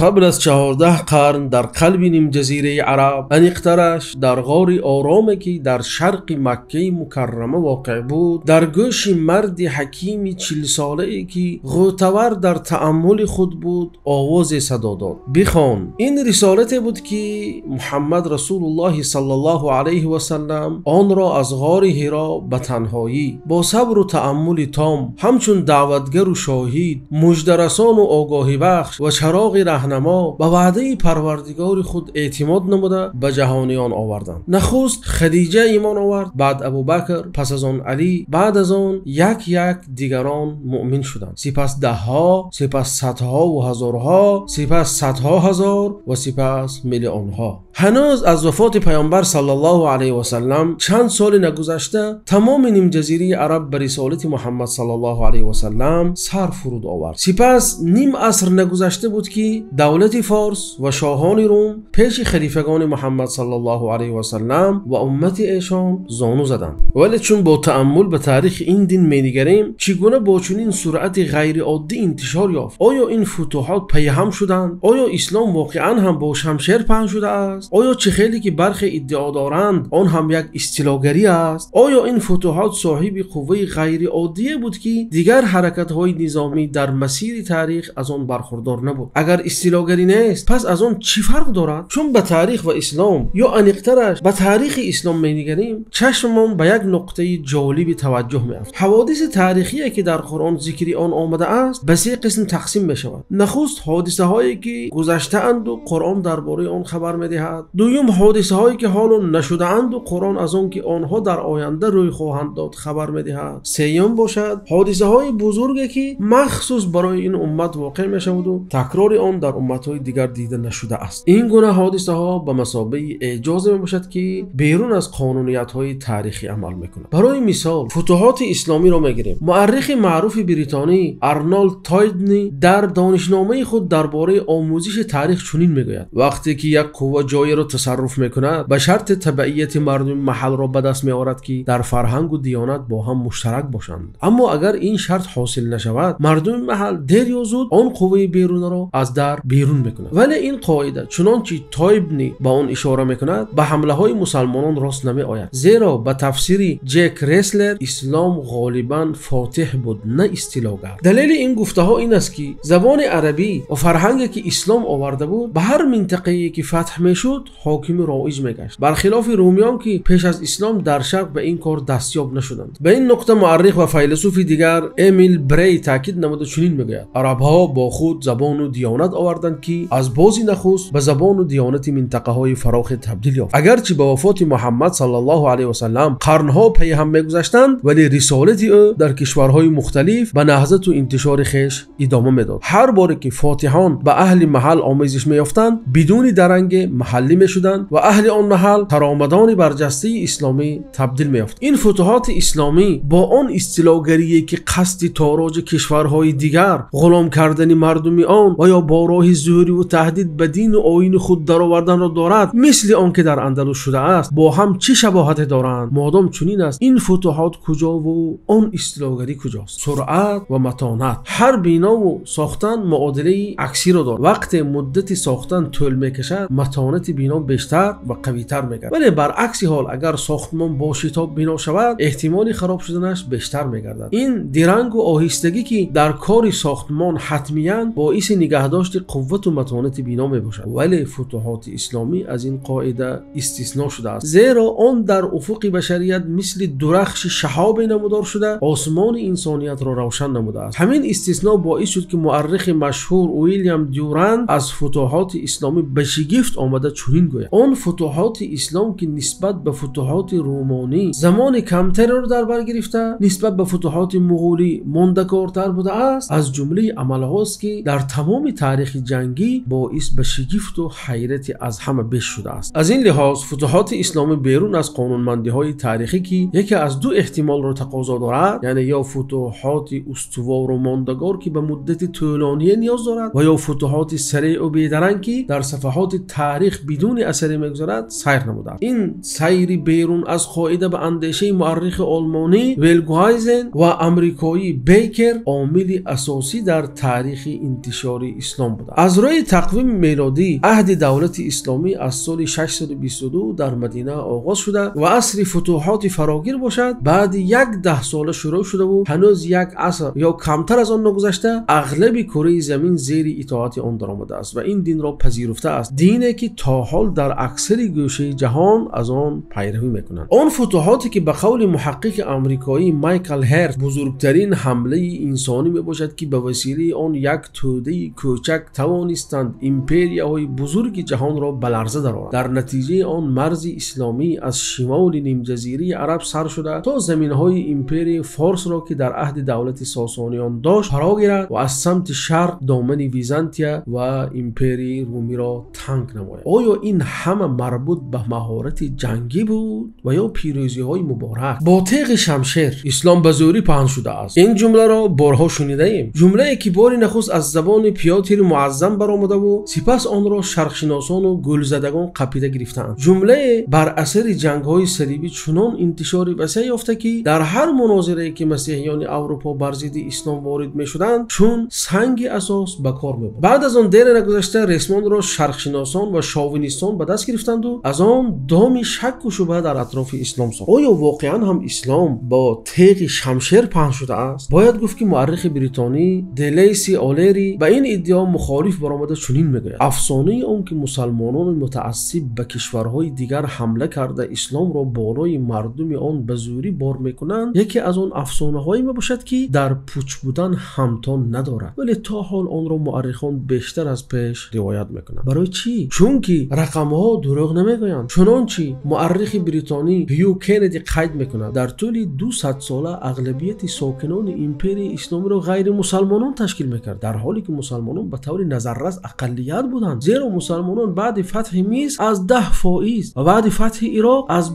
قبل از 14 قرن در قلب نیم جزیره عرب انیقترش در غار آرامی که در شرق مکه مکرمه واقع بود در گوش مرد حکیم 40 ساله ای که غوطور در تأمل خود بود آواز صدا داد: بخوان. این رسالت بود که محمد رسول الله صلی الله علیه و سلم آن را از غار حرا به تنهایی با صبر و تأمل تام همچون دعوتگر و شاهد مژده‌رسان و آگاهی بخش و چراغ رهنما به وعده پروردگار خود اعتماد نموده به جهانیان آوردند. نخست خدیجه ایمان آورد، بعد ابوبکر، پس از آن علی، بعد از آن یک یک دیگران مؤمن شدند. سپس دهها، سپس صدها و هزارها، سپس صدها هزار و سپس میلیونها. هنوز از وفات پیامبر صلی الله علیه و سلم چند سال نگذشته تمام نیم جزیره عرب به رسالت محمد صلی الله علیه و سلم سر فرود آورد. سپس نیم عصر نگذشته بود که دولت فارس و شاهان روم پیش خلیفگان محمد صلی الله علیه و سلم و امت ایشان زانو زدند. ولی چون با تأمل به تاریخ این دین می‌نگریم چگونه با چنین سرعت غیر عادی انتشار یافت؟ آیا این فتوحات پیهم شدند؟ آیا اسلام واقعا هم با شمشیر پهن شده است؟ آیا چه خیلی که برخی ادعا دارند آن هم یک اصطلاحگری است؟ آیا این فتوحات صاحب قوه غیر عادی بود که دیگر حرکت‌های نظامی در مسیر تاریخ از آن برخوردار نبود؟ اگر اصطلاحگری نیست پس از آن چی فرق دارد؟ چون به تاریخ و اسلام یا انیقترش به تاریخ اسلام می‌نگریم چشممان به یک نقطه جالب توجه می‌افت. حوادث تاریخی که در قرآن ذکری آن آمده است به 3 قسم تقسیم می‌شود. نخست حادثه هایی که گذشته اند و قرآن درباره آن خبر می‌دهد. دوم حادثه هایی که حالا نشده اند و قرآن از آن که آنها در آینده روی خواهند داد خبر می‌دهد. سوم باشد حادثه های بزرگی که مخصوص برای این امت واقع می‌شود و تکرار آن در امت‌های دیگر دیده نشده است. این گونه حادثه ها به مثابه اعجاز میباشد که بیرون از قانونیت‌های تاریخی عمل میکنند. برای مثال فتوحات اسلامی را میگیریم. مورخ معروف بریتانی آرنولد تایدنی در دانشنامه خود درباره آموزش تاریخ چنین میگوید: وقتی که یک قوه جایی را تصرف میکند به شرط تبعیت مردم محل را به دست میآورد که در فرهنگ و دیانت با هم مشترک باشند. اما اگر این شرط حاصل نشود مردم محل دیر یا زود آن قوه بیرون را از در بیرون میکند. ولی این قاعده چنانچه تایبنی با آن اشاره میکند به حمله های مسلمانان راست نمی آید، زیرا به تفسیر جک ریسلر اسلام غالبا فاتح بود نه اصطلاحگر. دلیل این گفته ها این است که زبان عربی و فرهنگی که اسلام آورده بود به هر منطقه‌ای که فتح میشد حاکم رایج میگشت، برخلاف رومیان که پیش از اسلام در شرق به این کار دستیاب نشدند. به این نقطه مورخ و فیلسوف دیگر امیل بری تاکید نموده چنین میگوید: عرب‌ها با خود زبان و دیانت آوردند که از بازی نخست به زبان و دیانت منطقه های فراخ تبدیل یافت. اگرچه با وفات محمد صلی الله علیه و سلم قرنها پی هم میگذشتند ولی رسالت او در کشورهای مختلف به نهضت و انتشار خویش ادامه میداد. هر بار که فاتحان به اهل محل آموزش میافتند بدون درنگ محلی میشدند و اهل آن محل کارآمدان برجسته اسلامی تبدیل میافت. این فتوحات اسلامی با آن اصطلاحگری که قصد تاراج کشورهای دیگر، غلام کردن مردم آن و یا با راه زوری و تهدید به دین و آیین خود درآوردن را دارد، مثل آن که در اندلس شده است، با هم چه شباهت دارند؟ مادام چنین است این فتوحات کجا و آن اصطلاحگری کجاست؟ سرعت و متانت. هر بنا و ساختن معادله عکسی را دارد. وقت مدت ساختن طول میکشد متانت بنا بیشتر و قوی‌تر میگردد، ولی برعکس حال اگر ساختمان با شتاب بنا شود احتمال خراب شدنش بیشتر میگردد. این درنگ و آهستگی که در کار ساختمان حتمیاً باعث نگهداشت قوت و متانت بنا میباشد. ولی فتوحات اسلامی از این قاعده استثناء شده است، زیرا آن در افق بشریت مثل درخش شهاب نمودار شده آسمان انسانیت را روشن نموده است. همین استثناء باعث شد که مورخ مشهور ویلیام دیورند از فتوحات اسلامی به شگفت آمده چنین گوید: آن فتوحات اسلام که نسبت به فتوحات رومانی زمان کمتری را در بر گرفته نسبت به فتوحات مغولی ماندگارتر بوده است، از جمله عملهاست که در تمام تاریخ جنگی باعث به شگفت و حیرت از همه بیش شده است. از این لحاظ فتوحات اسلامی بیرون از قانونمندی‌های تاریخی که یکی از دو احتمال را تقاضا دارد، یعنی یا فتوحات استوار و ماندگار که به مدت طولانی نیاز دارد و یا فتوحات سریع و بی‌درنگ که در صفحات تاریخ بدون اثری میگذارد سیر نموده است. این سیر بیرون از قاعده به اندیشه مورخ آلمانی ویلگوایزن و آمریکایی بیکر عامل اساسی در تاریخ انتشار اسلام بوده. از روی تقویم میلادی عهد دولت اسلامی از سال 622 در مدینه آغاز شده و عصر فتوحات فراگیر باشد. بعد 10 ساله شروع شده و هنوز یک عصر یا کمتر از آن نگذشته اغلب کره زمین زیر اطاعت آن درآمده است و این دین را پذیرفته است، دینی که تا حال در اکثر گوشه جهان از آن پیروی میکنند. آن فتوحاتی که به قول محقق آمریکایی مایکل هرت بزرگترین حمله انسانی میباشد که به وسیله آن یک توده کوچک توانستند ایمپریاهای بزرگ جهان را به لرزه درآورند. در نتیجه آن مرز اسلامی از شمال نیمجزیره عرب سر شده تا زمینهای ایمپری فارس را که در عهد دولت ساسانیان داشت فرا گیرد و از سمت شرق دامن ویزانتیا و ایمپری رومی را تنگ نماید. آیا این همه مربوط به مهارت جنگی بود و یا پیروزی های مبارک؟ با تیغ شمشیر اسلام به زوری پهن شده است. این جمله را بارها شنیده ایم. جمله که بار نخست از زبان پیاتر معظم برآمده و سپس آن را شرقشناسان و گلزدگان قپیده گرفتند. جمله بر اثر جنگ های صلیبی چنان انتشار وسیع یافته که در هر مناظره که مسیحیان اروپا بر ضد اسلام وارد میشدند چون سنگ اساس به کار میبرد. بعد از آن دیر نگذشته رسمان را شرقشناسان و شاوینیستان به دست گرفتند و از آن دام شک و شبهه در اطراف اسلام ساخت. آیا واقعا هم اسلام با تیغ شمشیر پهن شده است؟ باید گفت که مورخ بریتانی دلیسی آلری به این ادعا مخالف برآمده چنین میگوید: افسانه آن که مسلمانان متعصب به کشورهای دیگر حمله کرده اسلام را بالای مردم آن به زوری بار میکنند یکی از آن افسانه هایی میباشد که در پوچ بودن همتان ندارد، ولی تا حال آن را مورخان بیشتر از پیش روایت میکنند. برای چی؟ چون که رقم ها دروغ نمیگویند. چنانچه مورخ بریتانی هیو کندی قید میکند در طول 200 ساله اغلبیت ساکنان ایمپری اسلامی را غیر مسلمانان تشکیل میکرد، در حالی که مسلمانان به طور نظررس اقلیت بودند. زیرا مسلمانان بعد فتح مصر از 10% و بعد فتح عراق از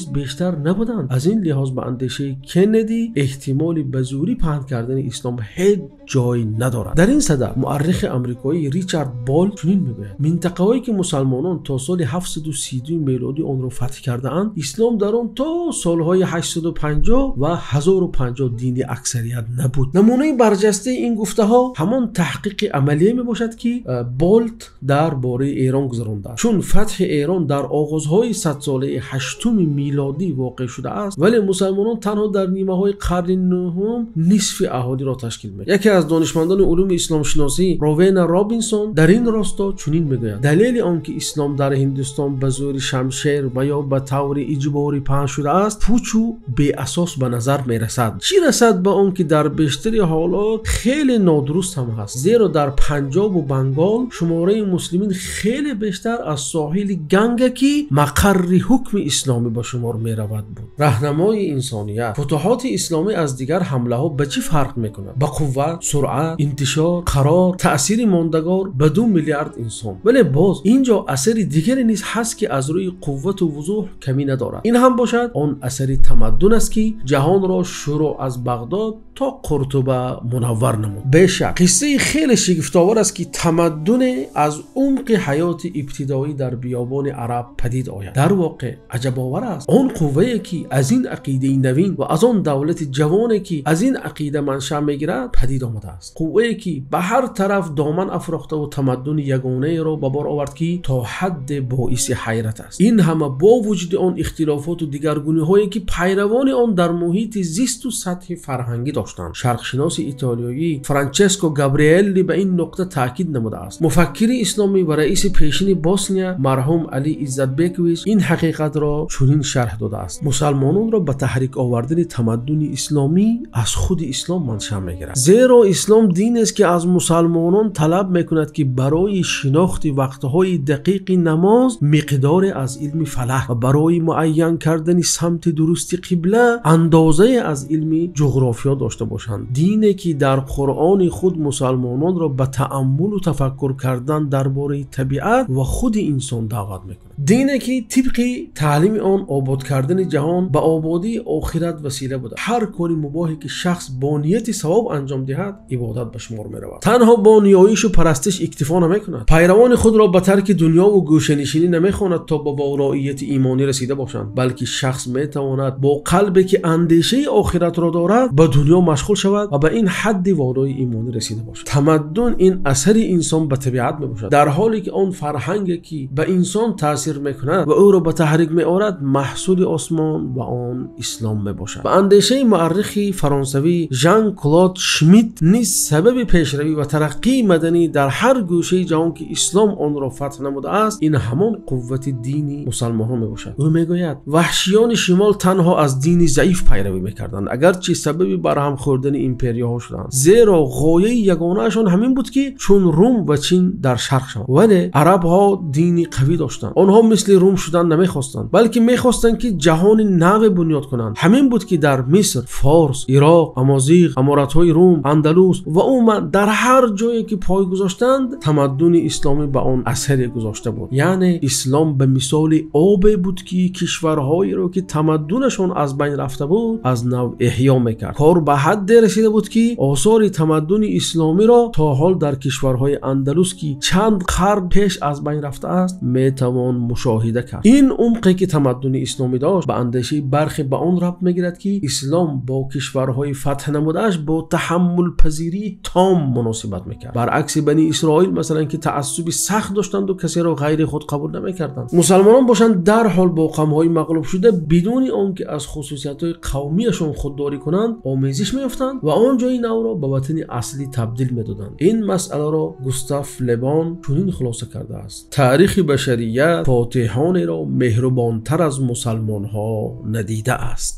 20% بیشتر نبودند. از این لحاظ به اندیشه کندی احتمال به زوری پهن کردن اسلام هیچ جای ندارد. در این صدد مورخ آمریکایی ریچارد بال چنین میگوید: منطقه‌ای که مسلمانان تا سال 732 میلادی آن را فتح کرده‌اند اسلام در آن تا سالهای 850 و 1050 دین اکثریت نبود. نمونه برجسته این گفته ها همان تحقیق عملی می باشد که بولت درباره ایران گذرانده است. چون فتح ایران در آغازهای 100 ساله 8 میلادی واقع شده است ولی مسلمانان تنها در نیمه های قرن 9 نصف اهالی را تشکیل می. یکی از دانشمندان علوم اسلام شناسی روین رابینسون در این راستا چنین میگوید: دلیل آنکه اسلام در هندوستان به زور شمشیر و یا به طور اجباری پهن شده است پوچ و بی اساس به نظر می رسد. چی رسد به آنکه در بیشتر حالات خیلی نادرست هم هست، زیرا در پنجاب و بنگال شماره مسلمین خیلی بیشتر از ساحل گنگکی مقر حکم اسلامی به شمار می رود بود. راهنمای انسانیت: فتوحات اسلامی از دیگر حمله ها به چی فرق می کند؟ به قوت، سرعت، انتشار، قرار، تأثیر ماندگار به 2 میلیارد انسان. ولی باز اینجا اثر دیگری نیز هست که از روی قوت و وضوح کمی ندارد. این هم باشد آن اثر تمدن است که جهان را شروع از بغداد تا قرطبه منور نمود. بیشک قصه خیلی شگفت‌آور است که تمدن از عمق حیات ابتدایی در بیابان عرب پدید آید. در واقع عجب آور است آن قوه‌ای که از این عقیده نوین و از آن دولت جوانی که از این عقیده منشأ میگیرد پدید آمده است. قوه‌ای که به هر طرف دامن افراخته و تمدن یگانه را به بار آورد که تا حد باعث حیرت است. این همه با وجود آن اختلافات و دیگرگونی‌هایی که پیروان آن در محیط زیست و سطح فرهنگی داشتند. شرقشناس ایتالیایی فرانچسکو گابریلی به این نکته تاکید نموده است. مفکر اسلامی و رئیس پیشین بوسنیا مرحوم علی ایزتبکویچ این حقیقت را چنین شرح داده است: مسلمانان را به تحریک آوردن تمدن اسلامی از خود اسلام منشأ می‌گیرد، زیرا اسلام دین است که از مسلمانان طلب می‌کند که برای شناخت وقت‌های دقیق نماز مقدار از علم فلک و برای معین کردن سمت درست قبله اندازه از علم جغرافیا داشته باشند. دینی که در قرآن خود مسلمانان را به تأمل و تفکر کردن درباره طبیعت و خود انسان دعوت می‌کند. دینی که طبق تعلیم آن آباد کردن جهان به آبادی آخرت وسیله بوده. هر کاری مباحی که شخص با نیت ثواب انجام دهد عبادت به شمار می‌رود. تنها با نیایش و پرستش اکتفا نمی‌کند. پیروان خود را به ترک دنیا و گوشه‌نشینی نمی‌خواند تا به والایت ایمانی رسیده باشند، بلکه شخص می‌تواند با قلبی که اندیشه آخرت را دارد به دنیا مشغول شود و به این حد والای ایمانی رسیده باشد. تمدن این اثر انسان به طبیعت میباشد، در حالی که آن فرهنگی که به انسان تاثیر میکند و او را به تحریک میآورد محصول آسمان و آن اسلام میباشد. به اندیشه مورخ فرانسوی ژان کلود شمیت نیز سبب پیشروی و ترقی مدنی در هر گوشه جهان که اسلام آن را فتح نموده است این همان قوت دینی مسلمانان میباشد. او میگوید وحشیان شمال تنها از دینی ضعیف پیروی میکردند، اگرچه سبب برهم خوردن ایمپریاها شدند، زیرا غایه یگانه‌شان همین بود که چون روم و چین در شرق شوند. ولی عرب ها دینی قوی داشتند. آنها مثل روم شدن نمیخواستند، بلکه میخواستند که جهان نو بنیاد کنند. همین بود که در مصر، فارس، عراق، امازیغ، امارت‌های روم، اندلس و عمان در هر جایی که پای گذاشتند تمدن اسلامی به آن اثر گذاشته بود. یعنی اسلام به مثال آب بود که کشورهایی را که تمدنشان از بین رفته بود از نو احیا میکرد. کار به حد رسیده بود که آثار تمدن اسلامی را تا حال در کشورهای اندلس که چند قرن پیش از بین رفته است میتوان مشاهده کرد. این عمقی که تمدن اسلامی داشت به اندیشه برخی به آن ربط میگیرد که اسلام با کشورهای فتح نموده‌اش با تحمل پذیری تام مناسبت میکرد، برعکس بنی اسرائیل مثلا که تعصب سخت داشتند و کسی را غیر خود قبول نمیکردند. مسلمانان باشند در حال با قوم‌های مغلوب شده بدون آنکه از خصوصیت‌های قومیشان خودداری کنند آمیزش می‌یافتند و آن جای نو را به وطن اصلی تبدیل می‌دادند. این مسئله را گوستاف لبان چنین خلاصه کرده است: تاریخ بشریت فاتحانی را مهربان‌تر از مسلمان‌ها ندیده است.